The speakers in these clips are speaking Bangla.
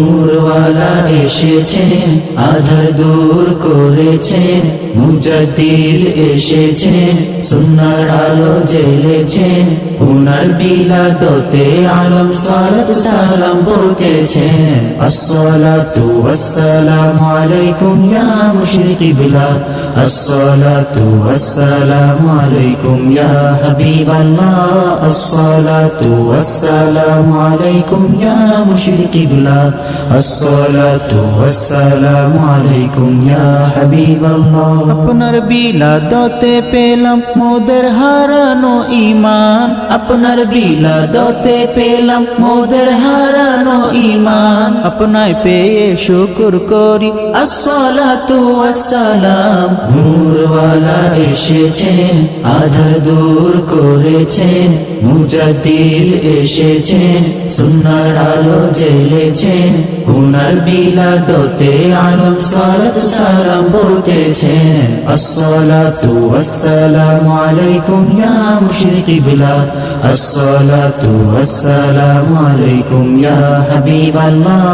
নূরওয়ালা এসেছেন আধার দূর করেছেন মুজাদ্দিদ এসেছেন সুন্নাহর আলো জ্বেলেছেন উনার বিলাদতে আলম সালাত সালাম বলতেছেন আসসালাতু ওয়াসসালামু আলাইকুম ইয়া মুশরিকি বিলাদ আসসালাতু ওয়াসসালামু আলাইকুম ইয়া হাবিবাল্লাহ আসসালাতু ওয়াসসালামু আলাইকুম ইয়া মুশরিকি বিলাদ আসসালাতু ওয়াসসালামু আলাইকুম ইয়া হাবিবাল্লাহ আপনার বিলাদতে পেলাম মোদের হারানো ঈমান আপনার বিলাদতে পেলাম মোদের হারানো ঈমান আপনায় পেয়ে শুকর করি আসসালাতু ওয়াসসালাম নূরওয়ালা এসেছেন আধার দূর করেছেন মুজাদ্দিদ এসেছেন সুন্নাহর আলো জ্বেলেছেন উনার বিলাদতে আলম সালাত সালাম বলতেছেন আসসালাতু ওয়াসসালামু আলাইকুম ইয়া মুশরিকি বিলাদ আসসালাতু ওয়াসসালামু আলাইকুম ইয়া হাবিবাল্লাহ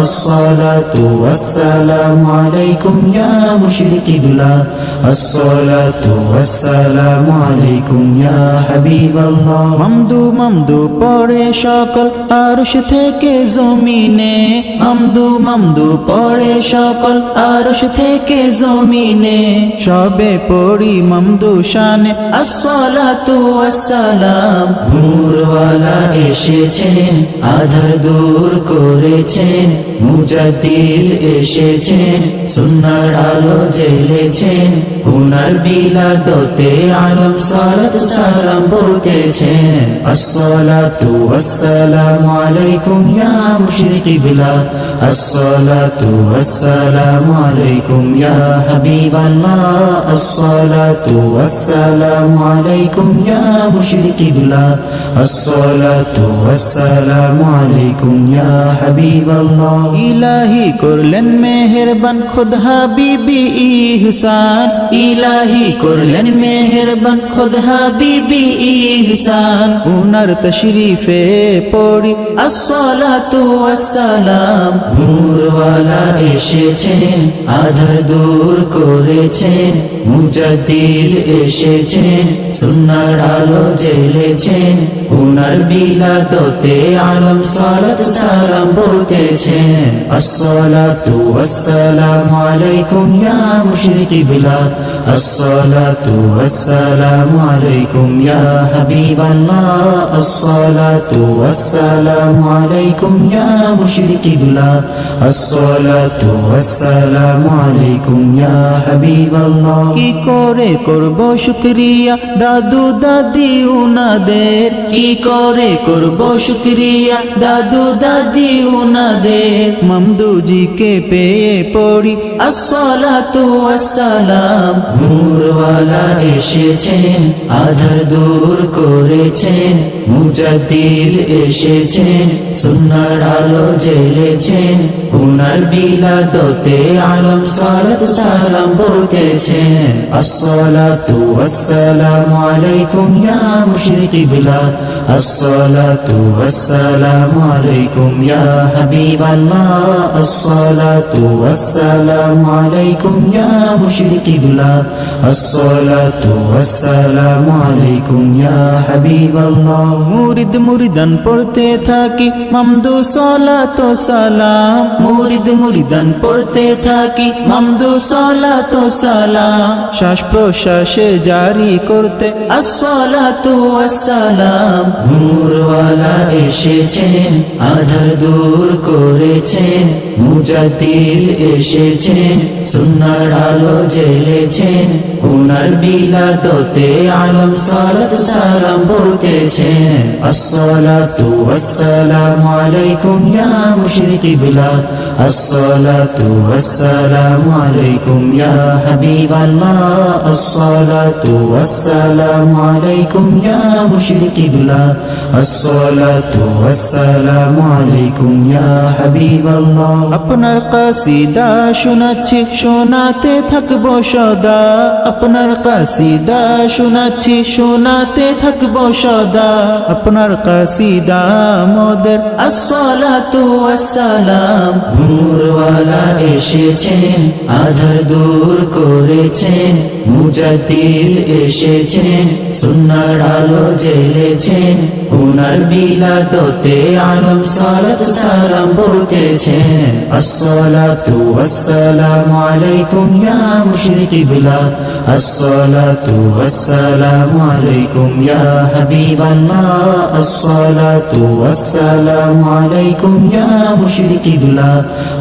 আসসালাতু ওয়াসসালামু আলাইকুম ইয়া মুশরিকি বিলাদ আসসালাতু ওয়াসসালামু আলাইকুম ইয়া হাবিবাল্লাহ মামদু মামদু পড়ে সকল আরশ থেকে জমিনে মামদু মামদু পড়ে সকল আরশ থেকে জমিনে সবে পড়ি মামদু শানে আসসালাতু ওয়াসসালাম নূরওয়ালা এসেছেন আধার দূর করেছেন মুজাদ্দিদ এসেছেন সুন্নাহর আলো জ্বেলেছেন উনার বিলাদতে আলম সালাত সালাম বলতেছেন আসসালাতু ওয়াসসালামু আলাইকুম ইয়া মুশরিকি বিলাদ আসসালাতু ওয়াসসালামু আলাইকুম ইয়া হাবিবাল্লাহ আসসালাতু ওয়াসসালামু আলাইকুম ইয়া মুশরিকি বিলাদ আসসালাতু ওয়াসসালামু আলাইকুম ইয়া হাবিবাল্লাহ ইলাহি করলেন মেহেরবান খুদ হাবিবি ইহসান ইলাহি করলেন মেহেরবান খুদ হাবিবি ইহসান উনার তশরিফে পড়ি আসসালাতু ওয়াসসালাম নূরওয়ালা এসেছেন আধার দূর করেছেন মুজাদ্দিদ এসেছেন সুন্নাহর আলো জ্বেলেছেন উনার বিলাদতে আলম সালাত সালাম বলতেছেন আসসালাতু ওয়াসসালামু আলাইকুম ইয়া মুশরিকি বিলাদ আসসালাতু ওয়াসসালামু আলাইকুম ইয়া হাবিবাল্লাহ আসসালাতু ওয়াসসালামু আলাইকুম ইয়া মুশরিকি বিলাদ আসসালাতু ওয়াসসালামু আলাইকুম ইয়া হাবিবাল্লাহ কি করে করব শুকরিয়া দাদু দাদি উনাদের কি করে করব শুকরিয়া দাদু দাদি উনাদের মামদুজিকে পেয়ে পড়ি আসসালাতু ওয়াসসালাম নূরওয়ালা এসেছেন আধার দূর করেছেন মুজাদ্দিদ এসেছেন সুন্নাহর আলো জ্বেলেছেন উনার বিলাদতে আলম সালাত সালাম বলতেছেন আসসালাতু ওয়াসসালামু আলাইকুম ইয়া মুশরিকি বিলাদ আসসালাতু ওয়াসসালামু আলাইকুম ইয়া হাবিবাল্লাহ আসসালাতু ওয়াসসালামু আলাইকুম ইয়া মুশরিকি বিলাদ আসসালাতু ওয়াসসালামু আলাইকুম ইয়া হাবিবাল্লাহ মুরিদ মুরিদান পড়তে থাকি মামদু সালাত ও সালাম মুরিদ মুরিদান পড়তে থাকি মামদু সালাত ও সালাম শ্বাস প্রশ্বাসে জারি করতে আসসালাতু ওয়াসসালাম নূরওয়ালা এসেছেন আধার দূর করেছেন মুজাদ্দিদ এসেছেন সুন্নাহর আলো জ্বেলেছেন উনার বিলাদতে আলম সালাত সালাম বলতেছেন আসসালাতু ওয়াসসালামু আলাইকুম ইয়া মুশরিকি বিলাদ আসসালাতু ওয়াসসালামু আলাইকুম ইয়া হাবিবাল্লাহ আসসালাতু ওয়াসসালামু আলাইকুম ইয়া মুশরিকি বিলাদ আসসালাতু ওয়াসসালামু আলাইকুম ইয়া হাবিবাল্লাহ আপনার কাসিদা শোনাচ্ছি শোনাতে থাকবো সদা আপনার কাসিদা শোনাচ্ছি শোনাতে থাকবো সদা আপনার কাসিদা মোদের আসসালাতু ওয়াসসালাম সালাম নূরওয়ালা এসেছেন আধার দূর করেছেন মুজাদ্দিদ এসেছেন সুন্নাহর আলো জ্বেলেছেন উনার বিলাদতে আলম সালাত সালাম বলতেছেন আসসালাতু ওয়াসসালামু আলাইকুম ইয়া মুশরিক বিলা আসসালাতু ওয়াসসালামু আলাইকুম ইয়া হাবিবাল্লাহ আসসালাতু ওয়াসসালামু আলাইকুম ইয়া মুশরিক বিলা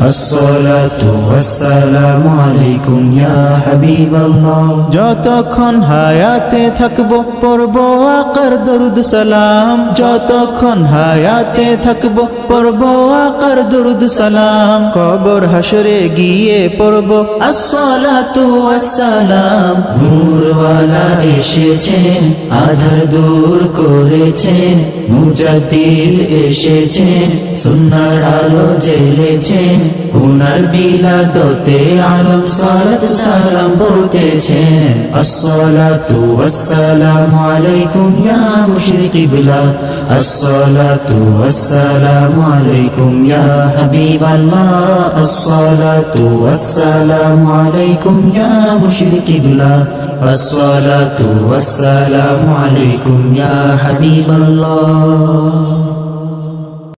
আসসালাতু ওয়াসসালামু আলাইকুম ইয়া হাবিবাল্লাহ যতক্ষণ হায়াতে থাকবো পড়বো আকার দরুদ সালাম যতক্ষণ হায়াতে থাকবো পড়বো আকার দরুদ সালাম কবর হাসরে গিয়ে পড়বো আসসালাতু ওয়াসসালাম নূরওয়ালা এসেছেন আধার দূর করেছেন মুজাদ্দিদ এসেছেন সুন্নাহর আলো জ্বেলেছেন উনার বিলাদতে আলম সালাত সালাম বলতেছেন আসসালাতু ওয়াসসালামু আলাইকুম ইয়া মুশরিক বিলা আসসালাতু ওয়াসসালামু আলাইকুম ইয়া হাবিবাল্লাহ আসসালাতু ওয়াসসালামু আলাইকুম ইয়া মুশরিক বিলা আসসালাতু ওয়াসসালামু আলাইকুম ইয়া হাবিবাল্লাহ